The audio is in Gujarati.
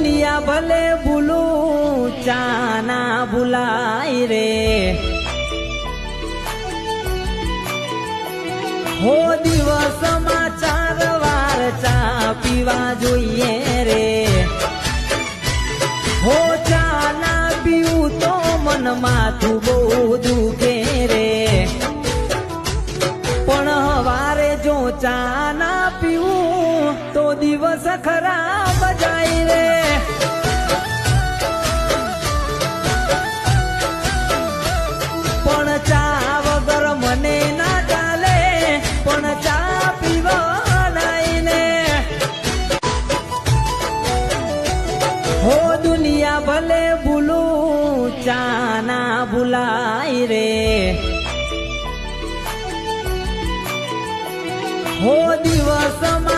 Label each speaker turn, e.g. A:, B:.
A: દુનિયા ભલે ભૂલું ચા ના ભૂલાય રે હો દિવસમાં 4 વાર ચા પીવા જોઈએ રે હો ચા ના પીવું તો મન માથું બહુ દુખે રે પણ હવારે જો ચા ના પીવું તો દિવસ ખરાબ જાય રે પણ ચા વગર મને ના ચાલે પણ ચા પીવડાય ને હો દુનિયા ભલે ભૂલું ચા ના ભૂલાય રે હો દિવસમાં